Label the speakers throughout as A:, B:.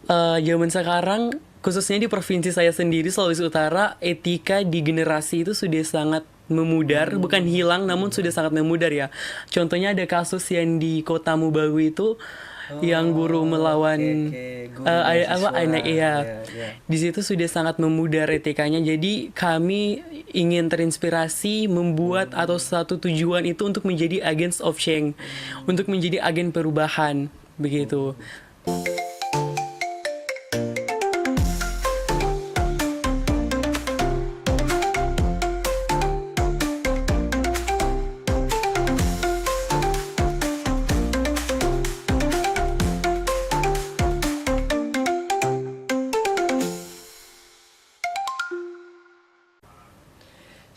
A: Zaman sekarang khususnya di provinsi saya sendiri Sulawesi Utara, etika di generasi itu sudah sangat memudar, bukan hilang namun sudah sangat memudar ya. Contohnya ada kasus yang di Kota Mubagu itu yang guru
B: Oh, oke
A: melawan
B: oke. Guru mahasiswa.
A: anak ya.
B: Ya, ya.
A: Di situ sudah sangat memudar etikanya. Jadi kami ingin terinspirasi membuat atau satu tujuan itu untuk menjadi agents of change, untuk menjadi agen perubahan begitu.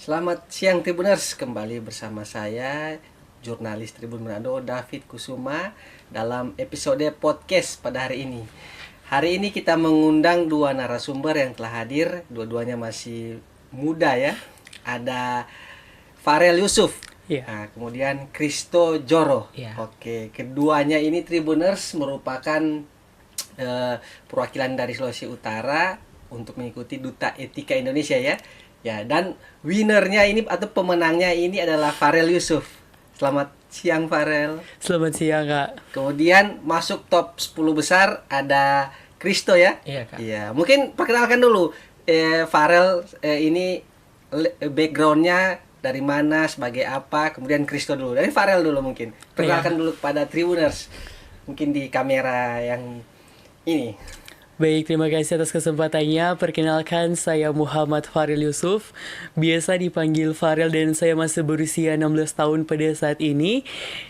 B: Selamat siang Tribuners, kembali bersama saya jurnalis Tribun Manado David Kusuma dalam episode podcast pada hari ini. Hari ini kita mengundang dua narasumber yang telah hadir, dua-duanya masih muda ya. Ada Farel Yusuf,
A: Iya.
B: nah, kemudian Kristo Joro.
A: Iya.
B: Oke, keduanya ini Tribuners merupakan perwakilan dari Sulawesi Utara untuk mengikuti Duta Etika Indonesia ya. Ya, dan winernya ini atau pemenangnya ini adalah Farel Yusuf. Selamat siang Farel.
A: Selamat siang Kak.
B: Kemudian masuk top 10 besar ada Kristo ya.
A: Iya, Kak.
B: Iya, mungkin perkenalkan dulu Farel ini backgroundnya dari mana, sebagai apa, kemudian Kristo dulu. Dari Farel dulu mungkin. Perkenalkan dulu kepada Tribuners. Mungkin di kamera yang ini.
A: Baik, terima kasih atas kesempatannya. Perkenalkan, saya Muhammad Farel Yusuf. Biasa dipanggil Farel dan saya masih berusia 16 tahun pada saat ini.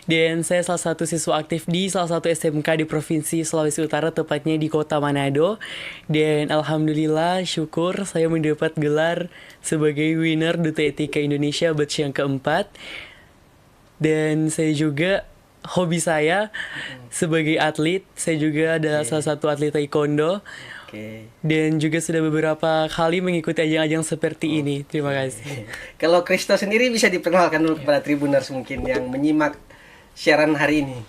A: Dan saya salah satu siswa aktif di salah satu SMK di Provinsi Sulawesi Utara, tepatnya di Kota Manado. Dan alhamdulillah, syukur saya mendapat gelar sebagai winner Duta Etika Indonesia batch yang keempat. Dan saya juga hobi saya sebagai atlet, saya juga adalah salah satu atlet taekwondo
B: Oke.
A: dan juga sudah beberapa kali mengikuti ajang-ajang seperti ini. Terima kasih.
B: Kalau Kristo sendiri bisa diperkenalkan dulu kepada Tribuners mungkin yang menyimak siaran hari ini.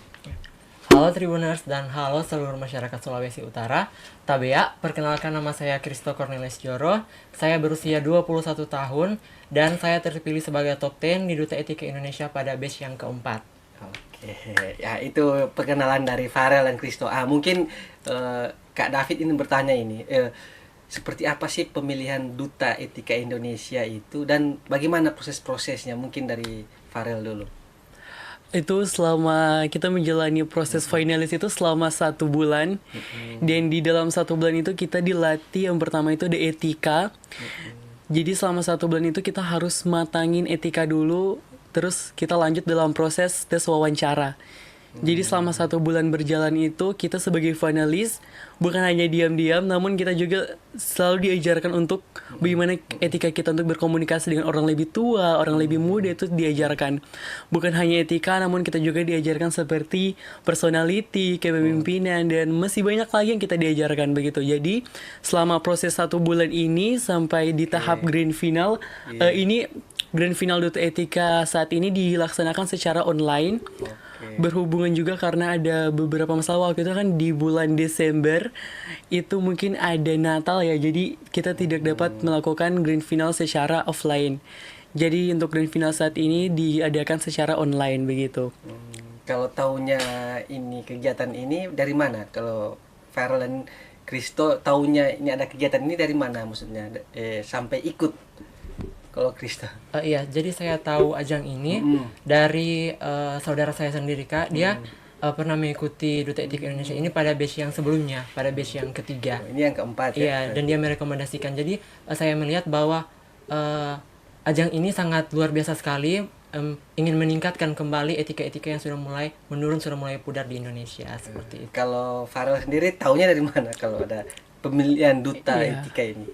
C: Halo Tribuners dan halo seluruh masyarakat Sulawesi Utara. Tabea, perkenalkan nama saya Kristo Cornelis Joro. Saya berusia 21 tahun dan saya terpilih sebagai top 10 di Duta Etika Indonesia pada batch yang keempat.
B: Oke, ya itu perkenalan dari Farel dan Kristo. Mungkin Kak David ini bertanya ini, seperti apa sih pemilihan Duta Etika Indonesia itu dan bagaimana proses-prosesnya? Mungkin dari Farel dulu.
A: Itu selama kita menjalani proses finalis itu selama 1 bulan. Dan di dalam 1 bulan itu kita dilatih, yang pertama itu ada etika. Jadi selama 1 bulan itu kita harus matangin etika dulu. Terus kita lanjut dalam proses tes wawancara. Jadi selama 1 bulan berjalan itu kita sebagai finalis bukan hanya diam-diam, namun kita juga selalu diajarkan untuk bagaimana etika kita untuk berkomunikasi dengan orang lebih tua, orang lebih muda, itu diajarkan. Bukan hanya etika, namun kita juga diajarkan seperti personality, kepemimpinan, dan masih banyak lagi yang kita diajarkan begitu. Jadi selama proses 1 bulan ini sampai di tahap grand final, ini Grand Final Duta Etika saat ini dilaksanakan secara online. Berhubungan juga karena ada beberapa masalah waktu itu kan di bulan Desember itu mungkin ada Natal ya, jadi kita tidak dapat melakukan Grand Final secara offline. Jadi untuk Grand Final saat ini diadakan secara online begitu.
B: Kalau taunya ini kegiatan ini dari mana? Kalau Farel dan Kristo taunya ini ada kegiatan ini dari mana maksudnya? Sampai ikut. Kalau Kristo.
C: Iya, jadi saya tahu ajang ini dari saudara saya sendiri Kak. Dia pernah mengikuti Duta Etika Indonesia ini pada batch yang sebelumnya, pada batch yang ketiga.
B: Ini yang keempat ya.
C: Iya, dan dia merekomendasikan. Jadi saya melihat bahwa ajang ini sangat luar biasa sekali, ingin meningkatkan kembali etika-etika yang sudah mulai menurun, sudah mulai pudar di Indonesia seperti itu.
B: Kalau Farel sendiri taunya dari mana kalau ada pemilihan Duta Etika ini?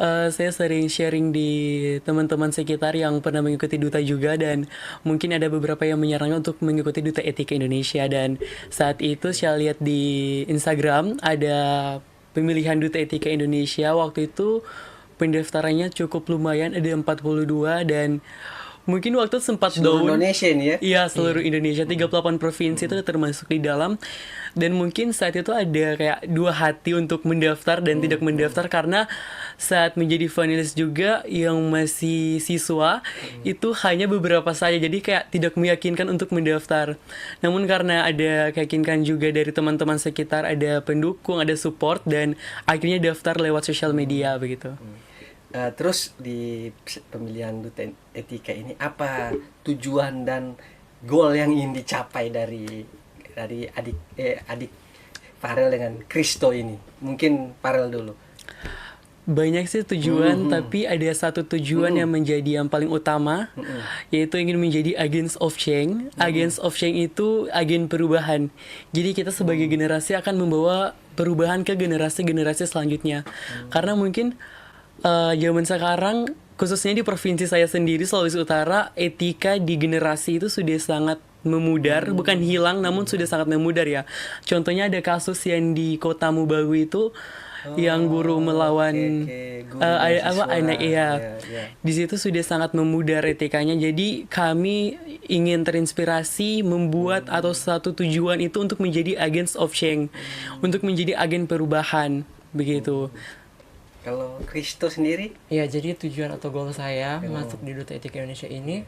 A: Saya sering sharing di teman-teman sekitar yang pernah mengikuti Duta juga, dan mungkin ada beberapa yang menyarankan untuk mengikuti Duta Etika Indonesia. Dan saat itu saya lihat di Instagram ada pemilihan Duta Etika Indonesia. Waktu itu pendaftarannya cukup lumayan, ada 42, dan mungkin waktu itu sempat
B: Seluruh
A: down.
B: Indonesia ini ya.
A: Iya, seluruh Indonesia 38 provinsi itu termasuk di dalam. Dan mungkin saat itu ada kayak dua hati untuk mendaftar dan tidak mendaftar, karena saat menjadi finalis juga yang masih siswa itu hanya beberapa saja. Jadi kayak tidak meyakinkan untuk mendaftar. Namun karena ada keyakinan juga dari teman-teman sekitar, ada pendukung, ada support, dan akhirnya daftar lewat sosial media begitu.
B: Terus di pemilihan duta etika ini apa tujuan dan goal yang ingin dicapai dari adik Farel dengan Kristo ini? Mungkin Farel dulu.
A: Banyak sih tujuan, tapi ada satu tujuan yang menjadi yang paling utama, yaitu ingin menjadi agents of change. Agents of change itu agen perubahan. Jadi kita sebagai generasi akan membawa perubahan ke generasi-generasi selanjutnya. Karena mungkin zaman sekarang, khususnya di provinsi saya sendiri, Sulawesi Utara, etika di generasi itu sudah sangat memudar, bukan hilang, namun sudah sangat memudar ya. Contohnya ada kasus yang di Kota Mubagu itu, yang guru melawan
B: Guru
A: anak
B: mahasiswa. Ya.
A: Di situ sudah sangat memudar etikanya. Jadi kami ingin terinspirasi membuat atau satu tujuan itu untuk menjadi agents of change, untuk menjadi agen perubahan begitu.
B: Kalau Kristo sendiri?
C: Ya, jadi tujuan atau goal saya masuk di Duta Etika Indonesia ini,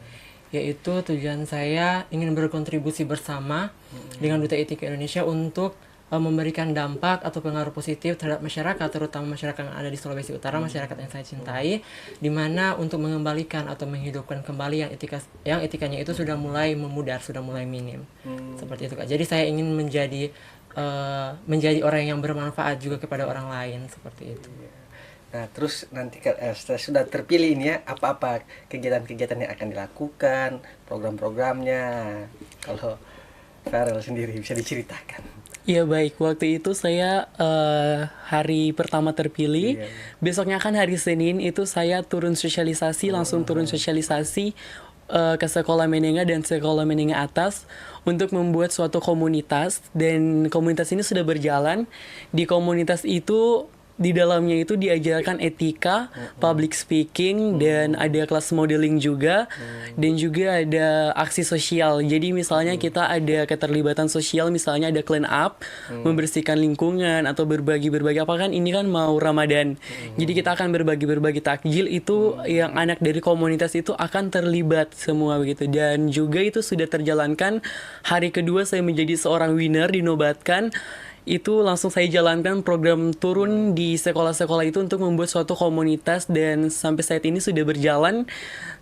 C: yaitu tujuan saya ingin berkontribusi bersama dengan Duta Etika Indonesia untuk memberikan dampak atau pengaruh positif terhadap masyarakat, terutama masyarakat yang ada di Sulawesi Utara, masyarakat yang saya cintai, di mana untuk mengembalikan atau menghidupkan kembali yang etikanya itu sudah mulai memudar, sudah mulai minim. Seperti itu, Kak. Jadi saya ingin menjadi orang yang bermanfaat juga kepada orang lain, seperti itu.
B: Nah, terus nanti setelah sudah terpilih ini ya, apa-apa kegiatan-kegiatan yang akan dilakukan, program-programnya. Kalau Farel sendiri bisa diceritakan.
A: Iya baik, waktu itu saya hari pertama terpilih, besoknya kan hari Senin itu saya turun sosialisasi, langsung turun sosialisasi ke sekolah menengah dan sekolah menengah atas untuk membuat suatu komunitas, dan komunitas ini sudah berjalan. Di komunitas itu, di dalamnya itu diajarkan etika, public speaking, dan ada kelas modeling juga, dan juga ada aksi sosial. Jadi misalnya kita ada keterlibatan sosial, misalnya ada clean up, membersihkan lingkungan atau berbagi, apa kan ini kan mau Ramadan. Jadi kita akan berbagi takjil, itu yang anak dari komunitas itu akan terlibat semua begitu. Dan juga itu sudah terjalankan. Hari kedua saya menjadi seorang winner, dinobatkan. Itu langsung saya jalankan program turun di sekolah-sekolah itu untuk membuat suatu komunitas, dan sampai saat ini sudah berjalan.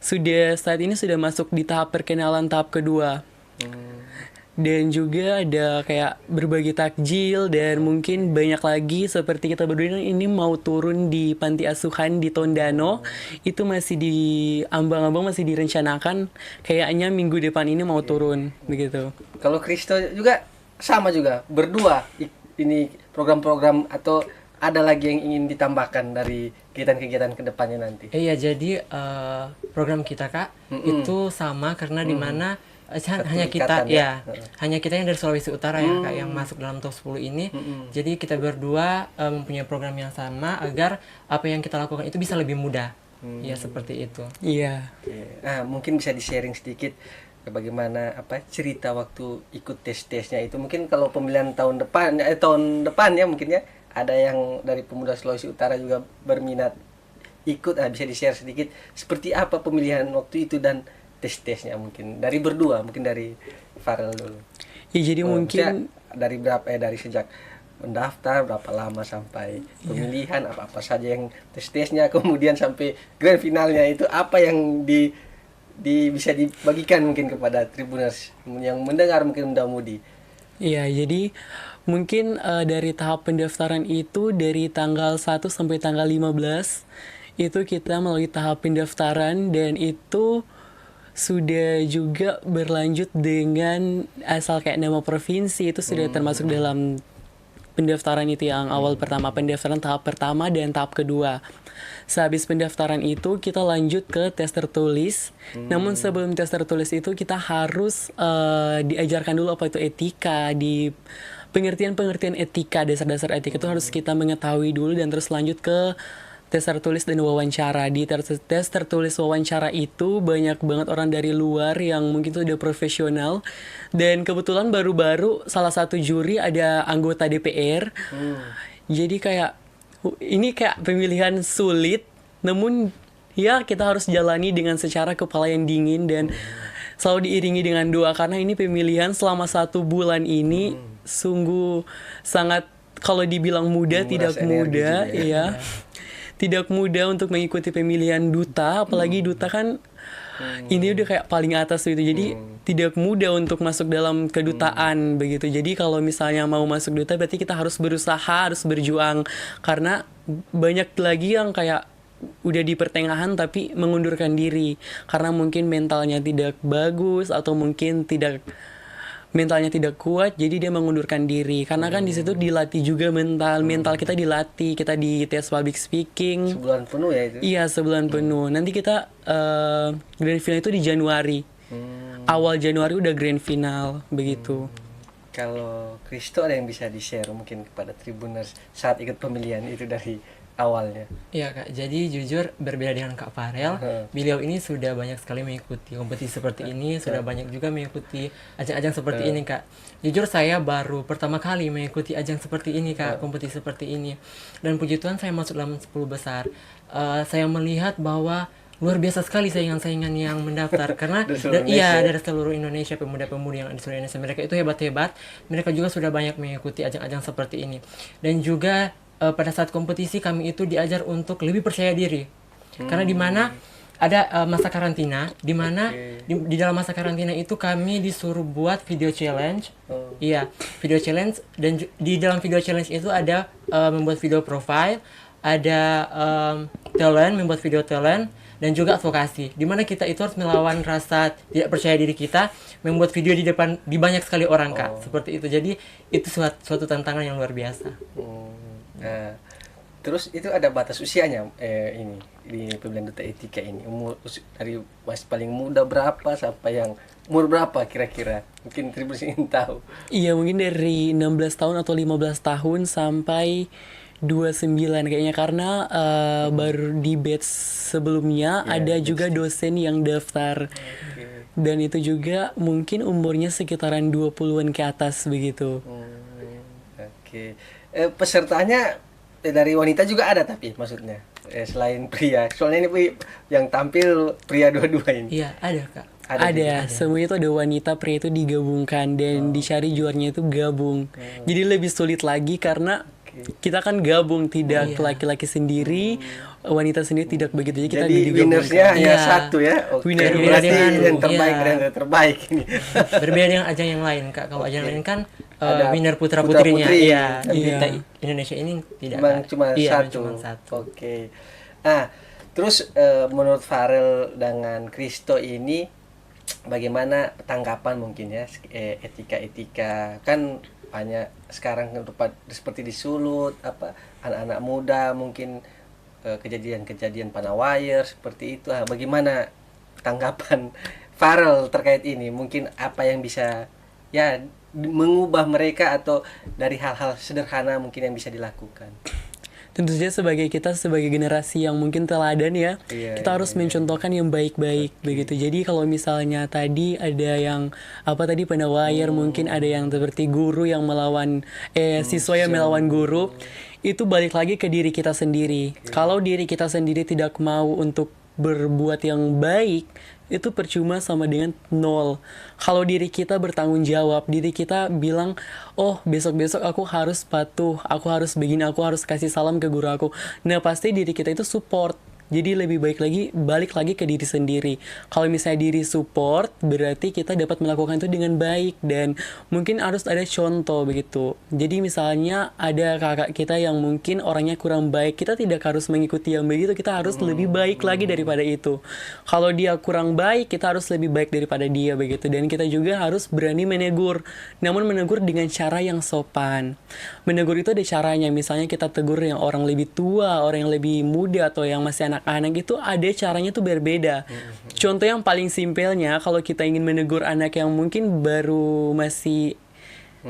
A: Saat ini sudah masuk di tahap perkenalan tahap kedua. Dan juga ada kayak berbagi takjil, dan mungkin banyak lagi seperti kita berdua ini mau turun di panti asuhan di Tondano. Itu masih di ambang-ambang, masih direncanakan. Kayaknya minggu depan ini mau turun begitu.
B: Kalau Kristo juga sama juga, berdua ini program-program, atau ada lagi yang ingin ditambahkan dari kegiatan-kegiatan kedepannya nanti?
C: Iya, jadi program kita, Kak, itu sama karena di mana hanya kita hanya kita yang dari Sulawesi Utara ya, Kak, yang masuk dalam top 10 ini. Jadi kita berdua mempunyai program yang sama agar apa yang kita lakukan itu bisa lebih mudah. Ya, seperti itu.
A: Iya.
B: Nah, mungkin bisa di-sharing sedikit bagaimana cerita waktu ikut tes-tesnya itu. Mungkin kalau pemilihan tahun depan ya mungkin ya ada yang dari pemuda Sulawesi Utara juga berminat ikut. Bisa di-share sedikit seperti apa pemilihan waktu itu dan tes-tesnya, mungkin dari berdua, mungkin dari Farel dulu.
A: Ya jadi mungkin
B: dari dari sejak mendaftar berapa lama sampai pemilihan, apa-apa saja yang tes-tesnya, kemudian sampai grand finalnya itu apa yang bisa dibagikan mungkin kepada Tribuners yang mendengar, mungkin muda-mudi.
A: Iya, jadi mungkin dari tahap pendaftaran itu dari tanggal 1 sampai tanggal 15 itu kita melalui tahap pendaftaran, dan itu sudah juga berlanjut dengan asal kayak nama provinsi itu sudah termasuk dalam pendaftaran itu yang awal pertama, pendaftaran tahap pertama dan tahap kedua. Sehabis pendaftaran itu kita lanjut ke tes tertulis. Namun sebelum tes tertulis itu kita harus diajarkan dulu apa itu etika, di pengertian etika, dasar-dasar etika itu harus kita mengetahui dulu, dan terus lanjut ke tes tertulis dan wawancara. Di tes tertulis wawancara itu banyak banget orang dari luar yang mungkin tuh udah profesional. Dan kebetulan baru-baru salah satu juri ada anggota DPR. Jadi kayak ini kayak pemilihan sulit, namun ya kita harus jalani dengan secara kepala yang dingin dan selalu diiringi dengan doa, karena ini pemilihan selama 1 bulan ini sungguh sangat, kalau dibilang mudah tidak mudah, ya. Tidak mudah untuk mengikuti pemilihan duta, apalagi duta kan ini udah kayak paling atas gitu. Jadi tidak mudah untuk masuk dalam kedutaan begitu. Jadi kalau misalnya mau masuk duta berarti kita harus berusaha, harus berjuang, karena banyak lagi yang kayak udah di pertengahan tapi mengundurkan diri karena mungkin mentalnya tidak bagus atau mungkin mentalnya tidak kuat, jadi dia mengundurkan diri. Karena kan di situ dilatih juga mental kita dilatih, kita di tes public speaking.
B: Sebulan penuh ya itu?
A: Iya, sebulan penuh. Nanti kita grand final itu di Januari. Awal Januari udah grand final, begitu.
B: Kalau Kristo ada yang bisa di-share mungkin kepada Tribuners saat ikut pemilihan itu dari awalnya?
C: Iya Kak, jadi jujur berbeda dengan Kak Farel, beliau ini sudah banyak sekali mengikuti kompetisi seperti ini, sudah banyak juga mengikuti ajang-ajang seperti ini Kak. Jujur saya baru pertama kali mengikuti ajang seperti ini Kak, kompetisi seperti ini. Dan puji Tuhan saya masuk dalam 10 besar. Saya melihat bahwa luar biasa sekali saingan-saingan yang mendaftar karena dari seluruh Indonesia, pemuda-pemudi yang ada di seluruh Indonesia, mereka itu hebat-hebat. Mereka juga sudah banyak mengikuti ajang-ajang seperti ini. Dan juga pada saat kompetisi kami itu diajar untuk lebih percaya diri. Karena di mana ada masa karantina, di mana di dalam masa karantina itu kami disuruh buat video challenge. Iya, video challenge, dan di dalam video challenge itu ada membuat video profile, ada talent, membuat video talent, dan juga advokasi. Di mana kita itu harus melawan rasa tidak percaya diri kita, membuat video di depan di banyak sekali orang Kak. Seperti itu. Jadi itu suatu tantangan yang luar biasa.
B: Nah, terus itu ada batas usianya ini di pemilihan duta etika ini, umur dari masih paling muda berapa sampai yang umur berapa kira-kira, mungkin Tribuners ingin tahu.
A: Iya, mungkin dari 16 tahun atau 15 tahun sampai 29 kayaknya, karena baru di batch sebelumnya ada juga dosen yang daftar. Dan itu juga mungkin umurnya sekitaran 20-an ke atas begitu.
B: Oke. Pesertanya dari wanita juga ada tapi maksudnya selain pria. Soalnya ini yang tampil pria dua-dua ini.
C: Iya, ada Kak.
A: Ada. Semuanya itu ada wanita, pria itu digabungkan dan dicari juaranya itu gabung. Jadi lebih sulit lagi karena kita kan gabung, tidak laki-laki sendiri, wanita sendiri tidak begitu. Jadi kita
B: winnersnya hanya satu ya.
A: Winner
B: berarti yang terbaik, yang terbaik ini.
C: Berbeda dengan ajang yang lain Kak. Kalau ajang lain kan
B: ada
C: winner putra-putrinya.
B: putri.
C: Iya,
B: Iya.
C: kita Indonesia ini tidak
B: Memang
C: Kak.
B: cuma
C: Iya,
B: satu.
C: cuma satu.
B: Oke. Nah, terus menurut Farel dengan Kristo ini bagaimana tanggapan mungkin ya etika-etika, kan banyak sekarang seperti disulut apa anak-anak muda mungkin kejadian-kejadian panawire seperti itu. Bagaimana tanggapan Farel terkait ini? Mungkin apa yang bisa ya mengubah mereka atau dari hal-hal sederhana mungkin yang bisa dilakukan?
A: Tentu saja sebagai generasi yang mungkin teladan ya, kita harus mencontohkan yang baik-baik begitu. Jadi kalau misalnya tadi ada yang panawire, mungkin ada yang seperti guru yang melawan siswa yang melawan guru, itu balik lagi ke diri kita sendiri. Kalau diri kita sendiri tidak mau untuk berbuat yang baik, itu percuma, sama dengan nol. Kalau diri kita bertanggung jawab, diri kita bilang, oh besok-besok aku harus patuh, aku harus begini, aku harus kasih salam ke guru aku. Nah pasti diri kita itu support. Jadi lebih balik lagi ke diri sendiri. Kalau misalnya diri support, berarti kita dapat melakukan itu dengan baik. Dan mungkin harus ada contoh begitu. Jadi misalnya ada kakak kita yang mungkin orangnya kurang baik, kita tidak harus mengikuti yang begitu, kita harus lebih baik lagi daripada itu. Kalau dia kurang baik, kita harus lebih baik daripada dia begitu. Dan kita juga harus berani menegur. Namun menegur dengan cara yang sopan. Menegur itu ada caranya. Misalnya kita tegur yang orang lebih tua, orang yang lebih muda, atau yang masih anak itu ada caranya tuh berbeda. Contoh yang paling simpelnya, kalau kita ingin menegur anak yang mungkin baru masih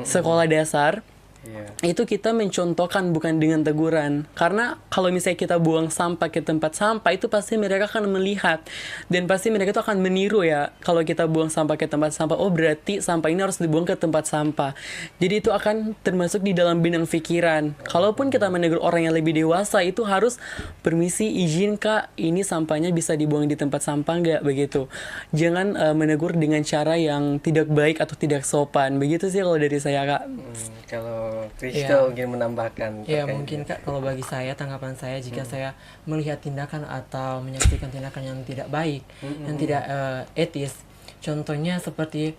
A: sekolah dasar,
B: Iya.
A: Itu kita mencontohkan bukan dengan teguran. Karena kalau misalnya kita buang sampah ke tempat sampah itu pasti mereka akan melihat dan pasti mereka itu akan meniru ya. Kalau kita buang sampah ke tempat sampah, oh berarti sampah ini harus dibuang ke tempat sampah. Jadi itu akan termasuk di dalam benang pikiran. Kalaupun kita menegur orang yang lebih dewasa itu harus permisi, izin Kak, ini sampahnya bisa dibuang di tempat sampah nggak, begitu. Jangan menegur dengan cara yang tidak baik atau tidak sopan. Begitu sih kalau dari saya Kak.
B: Kalau Kristo
C: Iya.
B: mungkin menambahkan.
C: Ya
B: terkait
C: mungkin
B: ini.
C: Kak, kalau bagi saya tanggapan saya jika saya melihat tindakan atau menyaksikan tindakan yang tidak baik, yang tidak etis, contohnya seperti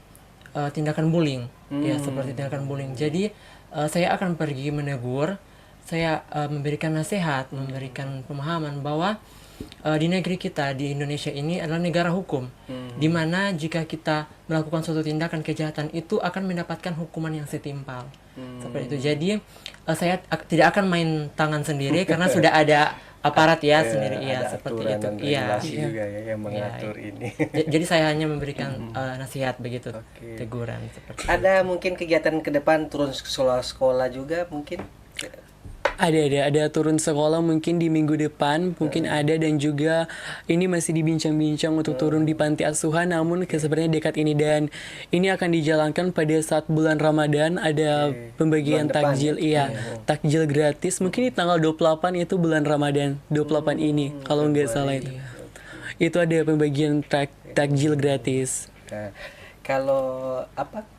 C: tindakan bullying, ya seperti tindakan bullying. Jadi saya akan pergi menegur, saya memberikan nasihat, memberikan pemahaman bahwa di negeri kita di Indonesia ini adalah negara hukum, di mana jika kita melakukan suatu tindakan kejahatan itu akan mendapatkan hukuman yang setimpal. Seperti itu. Jadi saya tidak akan main tangan sendiri karena sudah ada aparat ya sendiri ya
B: ada
C: seperti
B: aturan
C: itu.
B: dan
C: Iya.
B: regulasi juga ya yang mengatur ini.
C: Jadi saya hanya memberikan nasihat begitu,
B: Oke.
C: teguran seperti itu.
B: Ada mungkin kegiatan ke depan turun ke sekolah-sekolah juga mungkin.
A: Ada turun sekolah mungkin di minggu depan mungkin ada, dan juga ini masih dibincang-bincang untuk turun di panti asuhan, namun sebenarnya dekat ini, dan ini akan dijalankan pada saat bulan Ramadan. Ada pembagian
B: Bulan depan,
A: takjil,
B: ya?
A: iya, takjil gratis mungkin di tanggal 28 itu bulan Ramadan 28 ini kalau nggak salah itu ada pembagian takjil gratis.
B: Nah, kalau apa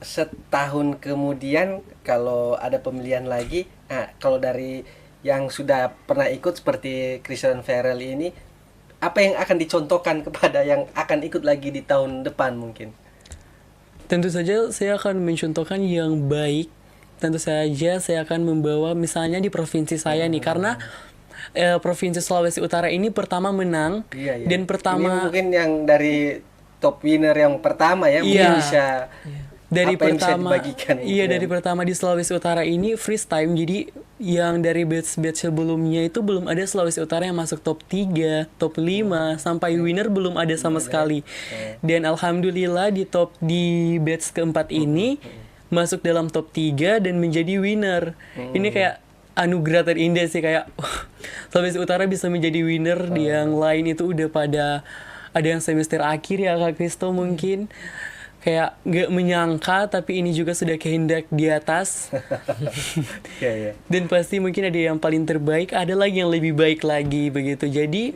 B: setahun kemudian kalau ada pemilihan lagi, nah, kalau dari yang sudah pernah ikut seperti Christian Farrell ini, apa yang akan dicontohkan kepada yang akan ikut lagi di tahun depan mungkin?
A: Tentu saja saya akan mencontohkan yang baik. Tentu saja saya akan membawa misalnya di provinsi saya nih, karena provinsi Sulawesi Utara ini pertama menang,
B: Iya, iya.
A: dan
B: Ini
A: pertama
B: mungkin yang dari top winner yang pertama ya, mungkin
A: Iya.
B: bisa
A: dari
B: apa yang bisa
A: pertama
B: dibagikan
A: iya
B: gitu
A: dari
B: ya.
A: pertama di Sulawesi Utara ini freeze time. Jadi yang dari batch sebelumnya itu belum ada Sulawesi Utara yang masuk top 3, top 5 sampai winner belum ada sama sekali. Dan alhamdulillah di batch keempat ini masuk dalam top 3 dan menjadi winner. Ini kayak anugerah terindah sih, kayak Sulawesi Utara bisa menjadi winner. Di yang lain itu udah pada ada yang semester akhir ya Kak Kristo mungkin. Kayak nggak menyangka, tapi ini juga sudah kehendak di atas.
B: Iya, iya.
A: Dan pasti mungkin ada yang paling terbaik, ada lagi yang lebih baik lagi begitu. Jadi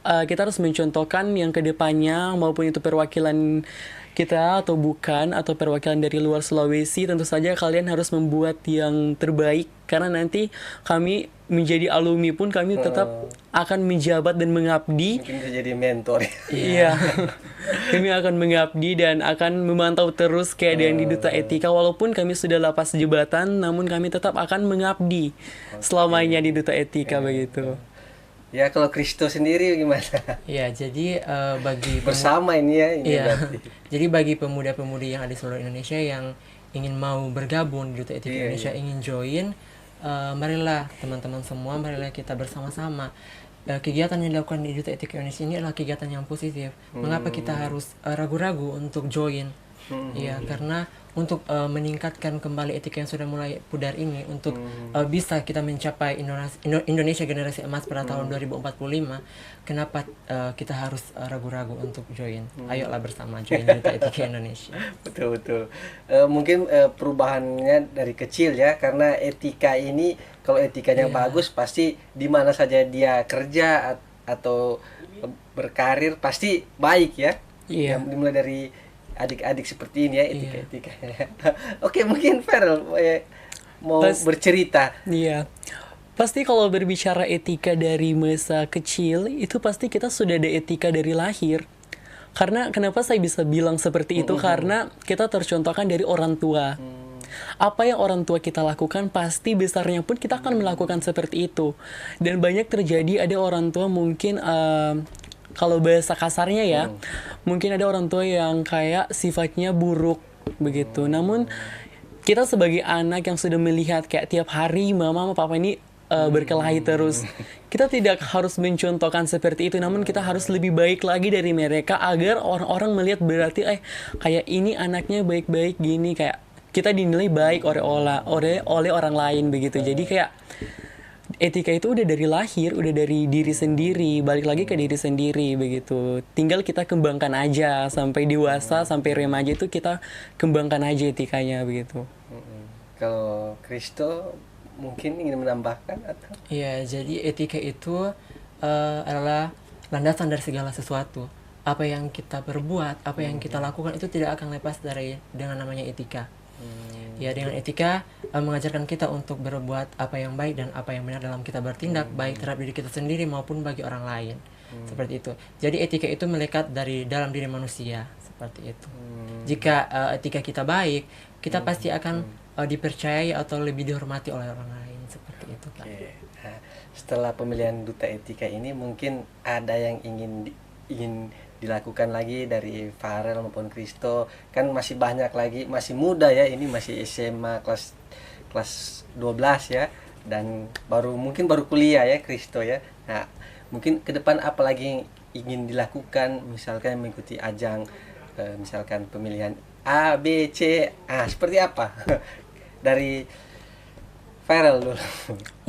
A: kita harus mencontohkan yang kedepannya, maupun itu perwakilan kita atau bukan, atau perwakilan dari luar Sulawesi, tentu saja kalian harus membuat yang terbaik, karena nanti kami menjadi alumni pun kami tetap akan menjabat dan mengabdi.
B: Mungkin bisa jadi mentor.
A: Iya. Kami akan mengabdi dan akan memantau terus keadaan di Duta Etika. Walaupun kami sudah lepas jabatan, namun kami tetap akan mengabdi selamanya di Duta Etika begitu.
B: Ya, kalau Kristo sendiri gimana?
C: Ya, jadi bagi
B: Bersama ini ya, ini
C: Iya.
B: berarti.
C: Jadi bagi pemuda-pemudi yang ada di seluruh Indonesia yang ingin mau bergabung di Duta Etika
B: Iya,
C: Indonesia, ingin join, marilah teman-teman semua, marilah kita bersama-sama. Kegiatan yang dilakukan di Duta Etika Indonesia ini adalah kegiatan yang positif. Mengapa kita harus ragu-ragu untuk join? Iya, karena untuk meningkatkan kembali etika yang sudah mulai pudar ini, untuk bisa kita mencapai Indonesia generasi emas pada tahun 2045, kenapa kita harus ragu-ragu untuk join? Ayolah bersama join Duta Etika Indonesia.
B: Betul. Mungkin perubahannya dari kecil ya, karena etika ini kalau etikanya bagus pasti di mana saja dia kerja atau berkarir pasti baik ya.
A: Iya.
B: Yang dimulai dari adik-adik seperti ini ya, etika-etikanya. Oke, mungkin Farrell mau bercerita.
A: Iya. Pasti kalau berbicara etika dari masa kecil, itu pasti kita sudah ada etika dari lahir. Karena kenapa saya bisa bilang seperti itu? Karena kita tercontohkan dari orang tua. Apa yang orang tua kita lakukan, pasti besarnya pun kita akan melakukan seperti itu. Dan banyak terjadi ada orang tua mungkin kalau bahasa kasarnya ya, mungkin ada orang tua yang kayak sifatnya buruk begitu. Namun kita sebagai anak yang sudah melihat kayak tiap hari mama papa ini berkelahi terus, kita tidak harus mencontohkan seperti itu, namun kita harus lebih baik lagi dari mereka agar orang-orang melihat berarti kayak ini anaknya baik-baik gini, kayak kita dinilai baik oleh orang lain begitu. Jadi kayak etika itu udah dari lahir, udah dari diri sendiri, balik lagi ke diri sendiri begitu. Tinggal kita kembangkan aja sampai dewasa, sampai remaja itu kita kembangkan aja etikanya begitu.
B: Kalau Kristo mungkin ingin menambahkan atau?
C: Iya, jadi etika itu adalah landasan dari segala sesuatu. Apa yang kita perbuat, apa yang kita lakukan itu tidak akan lepas dari dengan namanya etika. Ya, dengan etika mengajarkan kita untuk berbuat apa yang baik dan apa yang benar dalam kita bertindak, baik terhadap diri kita sendiri maupun bagi orang lain. Seperti itu. Jadi etika itu melekat dari dalam diri manusia, seperti itu. Jika etika kita baik, kita pasti akan dipercayai atau lebih dihormati oleh orang lain, seperti itu, Pak.
B: Oke. Nah, setelah pemilihan duta etika ini mungkin ada yang ingin dilakukan lagi dari Farel maupun Kristo, kan masih banyak lagi, masih muda ya, ini masih SMA kelas 12 ya, dan mungkin baru kuliah ya Kristo ya. Nah, mungkin ke depan apa lagi yang ingin dilakukan, misalkan mengikuti ajang misalkan pemilihan A, B, C, seperti apa? Dari Farel dulu.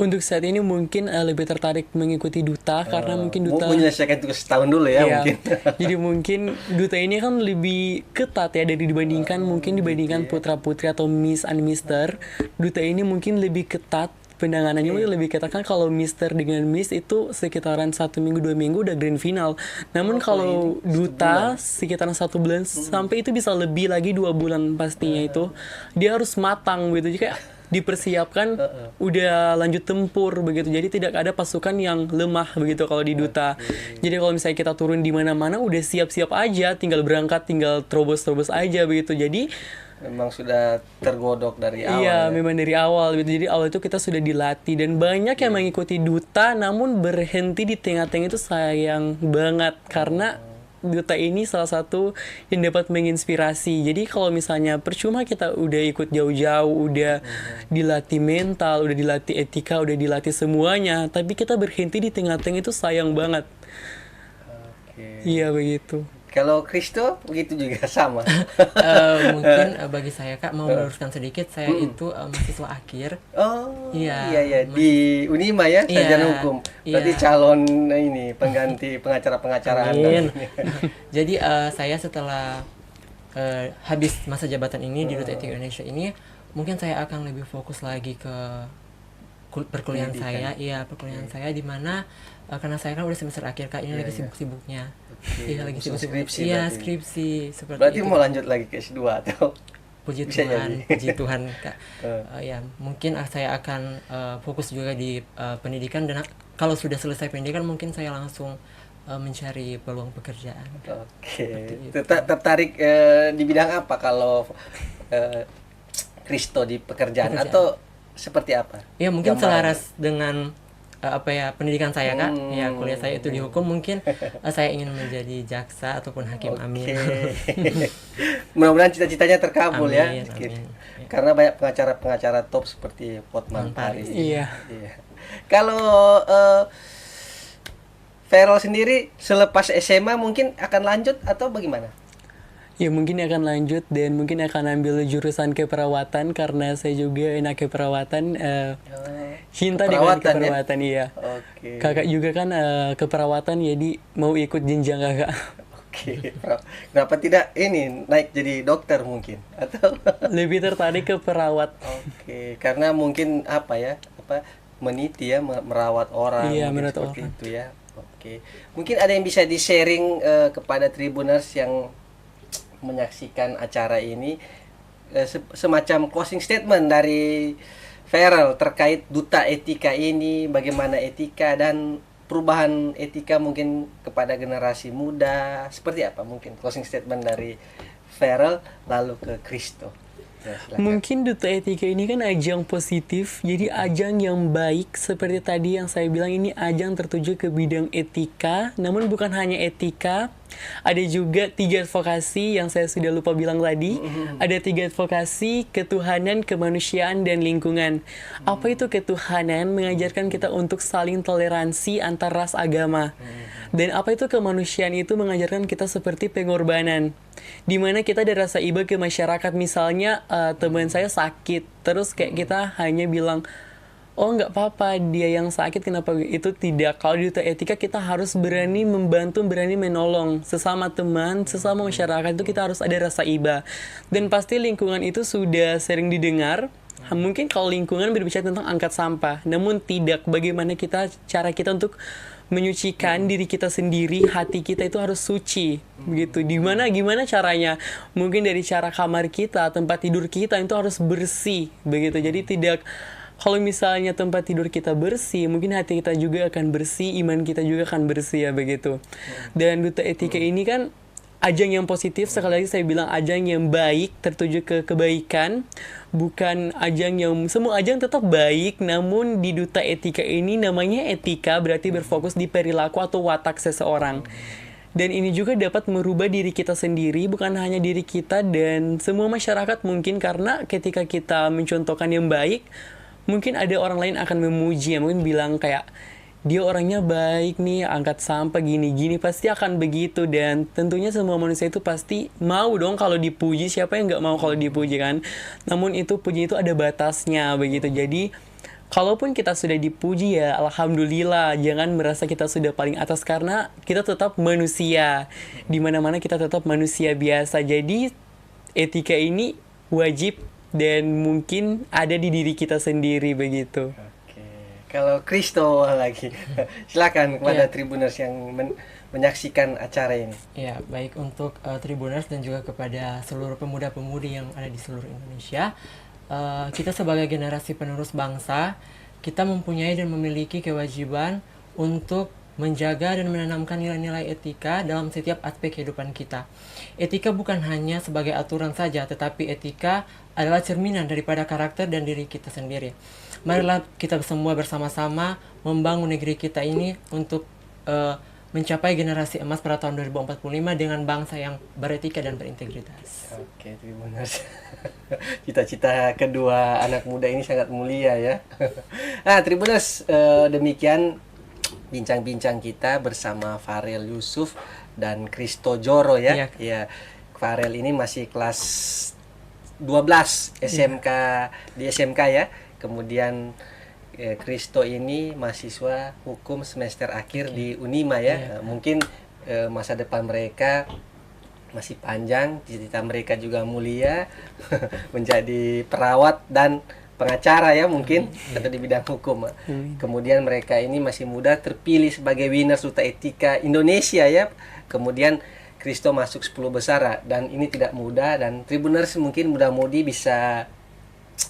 A: Untuk saat ini mungkin lebih tertarik mengikuti duta karena mungkin duta
B: menyelesaikan tugas setahun dulu ya,
A: iya.
B: mungkin.
A: Jadi mungkin duta ini kan lebih ketat ya dibandingkan putra-putri atau Miss and Mister. Duta ini mungkin lebih ketat, penanganannya mungkin lebih ketat kan. Kalau Mister dengan Miss itu sekitaran 1 minggu 2 minggu udah grand final. Namun kalau duta sekitaran 1 bulan sampai itu bisa lebih lagi 2 bulan pastinya itu. Dia harus matang gitu. Jadi kayak dipersiapkan udah lanjut tempur begitu, jadi tidak ada pasukan yang lemah begitu kalau di duta. Jadi kalau misalnya kita turun di mana-mana udah siap-siap aja, tinggal berangkat, tinggal terobos aja begitu. Jadi
B: memang sudah tergodok dari awal.
A: iya,
B: ya?
A: memang dari awal gitu. Jadi awal itu kita sudah dilatih dan banyak yang mengikuti duta namun berhenti di tengah-tengah, itu sayang banget karena duta ini salah satu yang dapat menginspirasi. Jadi kalau misalnya percuma kita udah ikut jauh-jauh, udah dilatih mental, udah dilatih etika, udah dilatih semuanya, tapi kita berhenti di tengah-tengah itu sayang banget.
B: Oke.
A: Iya begitu.
B: Kalau Kristo begitu juga sama.
C: Mungkin bagi saya, Kak, mau meluruskan sedikit, saya itu mahasiswa akhir.
B: Oh,
C: Iya,
B: iya di Unima ya,
C: Iya,
B: sarjana hukum. Berarti
C: iya.
B: calon ini pengganti pengacara-pengacara Anda.
C: Amin. Jadi saya setelah habis masa jabatan ini di Duta Etika Indonesia ini, mungkin saya akan lebih fokus lagi ke perkuliahan
B: Pendidikan.
C: saya. Iya, perkuliahan saya di mana karena saya kan udah semester akhir, Kak, ini
B: Iya,
C: lagi
B: iya.
C: sibuk-sibuknya.
B: Oke,
C: Iya, lagi
B: khusus
C: sibuk-sibuk.
B: skripsi
C: Iya,
B: berarti.
C: skripsi seperti
B: Berarti
C: itu.
B: mau lanjut lagi ke S2 atau?
C: Puji
B: Bisa
C: Tuhan,
B: jadi.
C: puji Tuhan, Kak. Ya, mungkin saya akan fokus juga di pendidikan, dan kalau sudah selesai pendidikan mungkin saya langsung mencari peluang pekerjaan.
B: Oke.
C: itu.
B: Tertarik di bidang apa kalau Kristo di pekerjaan atau seperti apa?
C: Ya, mungkin
B: Gambaran.
C: selaras dengan pendidikan saya, Kak. Ya, kuliah saya itu di hukum, mungkin saya ingin menjadi jaksa ataupun hakim. Amin.
B: Oke. Mudah-mudahan cita-citanya terkabul ya.
C: Amin, amin.
B: Karena banyak pengacara-pengacara top seperti Hotman
C: Paris.
B: Paris.
A: Iya.
B: Iya. Kalau Farel sendiri selepas SMA mungkin akan lanjut atau bagaimana?
A: Ya mungkin akan lanjut dan mungkin akan ambil jurusan keperawatan karena saya juga enak keperawatan, cinta dengan
B: keperawatan ya?
A: keperawatan iya.
B: Oke.
A: Kakak juga kan keperawatan, jadi mau ikut jenjang kakak.
B: Oke. Kenapa tidak ini naik jadi dokter mungkin atau?
A: Lebih tertarik ke perawat.
B: Oke, karena mungkin apa ya? Meniti ya, merawat orang.
A: Iya,
B: mungkin
A: merawat
B: seperti
A: orang.
B: itu ya. Oke. Mungkin ada yang bisa di-sharing kepada Tribuners yang menyaksikan acara ini, semacam closing statement dari Farel terkait duta etika ini, bagaimana etika dan perubahan etika mungkin kepada generasi muda, seperti apa mungkin closing statement dari Farel lalu ke Kristo. Ya, silakan.
A: Mungkin duta etika ini kan ajang positif, jadi ajang yang baik. Seperti tadi yang saya bilang, ini ajang tertuju ke bidang etika, namun bukan hanya etika, Ada juga 3 advokasi yang saya sudah lupa bilang tadi. Ada 3 advokasi: ketuhanan, kemanusiaan, dan lingkungan. Apa itu ketuhanan? Mengajarkan kita untuk saling toleransi antar ras agama. Dan apa itu kemanusiaan? Itu mengajarkan kita seperti pengorbanan, dimana kita ada rasa iba ke masyarakat. Misalnya teman saya sakit, terus kayak kita hanya bilang, oh nggak apa-apa, dia yang sakit, kenapa? Itu tidak. Kalau di duta etika kita harus berani membantu, berani menolong sesama teman, sesama masyarakat. Itu kita harus ada rasa iba. Dan pasti lingkungan itu sudah sering didengar. Mungkin kalau lingkungan berbicara tentang angkat sampah, namun tidak bagaimana cara kita untuk menyucikan diri kita sendiri. Hati kita itu harus suci, begitu. Gimana caranya? Mungkin dari cara kamar kita, tempat tidur kita itu harus bersih, begitu. Jadi tidak, kalau misalnya tempat tidur kita bersih, mungkin hati kita juga akan bersih, iman kita juga akan bersih, ya begitu. Dan duta etika ini kan ajang yang positif. Sekali lagi saya bilang, ajang yang baik, tertuju ke kebaikan, bukan ajang yang, semua ajang tetap baik, namun di duta etika ini namanya etika, berarti berfokus di perilaku atau watak seseorang. Dan ini juga dapat merubah diri kita sendiri, bukan hanya diri kita dan semua masyarakat mungkin, karena ketika kita mencontohkan yang baik, mungkin ada orang lain akan memuji, mungkin bilang kayak, dia orangnya baik nih, angkat sampah gini-gini, pasti akan begitu. Dan tentunya semua manusia itu pasti mau dong kalau dipuji. Siapa yang nggak mau kalau dipuji kan? Namun itu puji itu ada batasnya, begitu. Jadi kalaupun kita sudah dipuji, ya alhamdulillah, jangan merasa kita sudah paling atas, karena kita tetap manusia. Dimana-mana kita tetap manusia biasa. Jadi etika ini wajib dan mungkin ada di diri kita sendiri, begitu.
B: Kalau Kristo lagi, silakan kepada Tribuners yang menyaksikan acara ini.
C: Ya, baik untuk Tribuners dan juga kepada seluruh pemuda-pemudi yang ada di seluruh Indonesia. Kita sebagai generasi penerus bangsa, kita mempunyai dan memiliki kewajiban untuk menjaga dan menanamkan nilai-nilai etika dalam setiap aspek kehidupan kita. Etika bukan hanya sebagai aturan saja, tetapi etika adalah cerminan daripada karakter dan diri kita sendiri. Marilah kita semua bersama-sama membangun negeri kita ini untuk mencapai generasi emas pada tahun 2045 dengan bangsa yang beretika dan berintegritas.
B: Oke, Tribuners. Cita-cita kedua anak muda ini sangat mulia ya. Nah, Tribuners, demikian bincang-bincang kita bersama Farel Yusuf dan Kristo Joro ya. Ya, Farel ini masih kelas 12 SMK di SMK ya. Kemudian Kristo ini mahasiswa hukum semester akhir di Unima ya. Mungkin masa depan mereka masih panjang, cita-cita mereka juga mulia menjadi perawat dan pengacara ya mungkin, atau di bidang hukum. Kemudian mereka ini masih muda, terpilih sebagai winners duta etika Indonesia ya. Kemudian Kristo masuk 10 besar dan ini tidak mudah. Dan Tribuners mungkin mudah-mudi bisa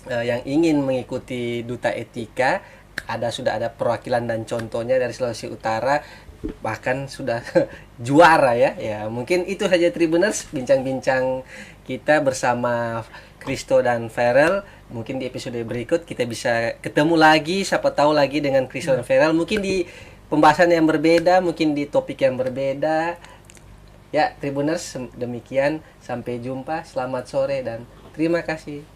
B: yang ingin mengikuti duta etika, sudah ada perwakilan dan contohnya dari Sulawesi Utara, bahkan sudah juara ya. Ya, mungkin itu saja Tribuners bincang-bincang kita bersama Kristo dan Farel. Mungkin di episode berikut kita bisa ketemu lagi, siapa tahu lagi dengan Kristo dan Farel, mungkin di pembahasan yang berbeda, mungkin di topik yang berbeda. Ya, Tribuners, demikian, sampai jumpa, selamat sore dan terima kasih.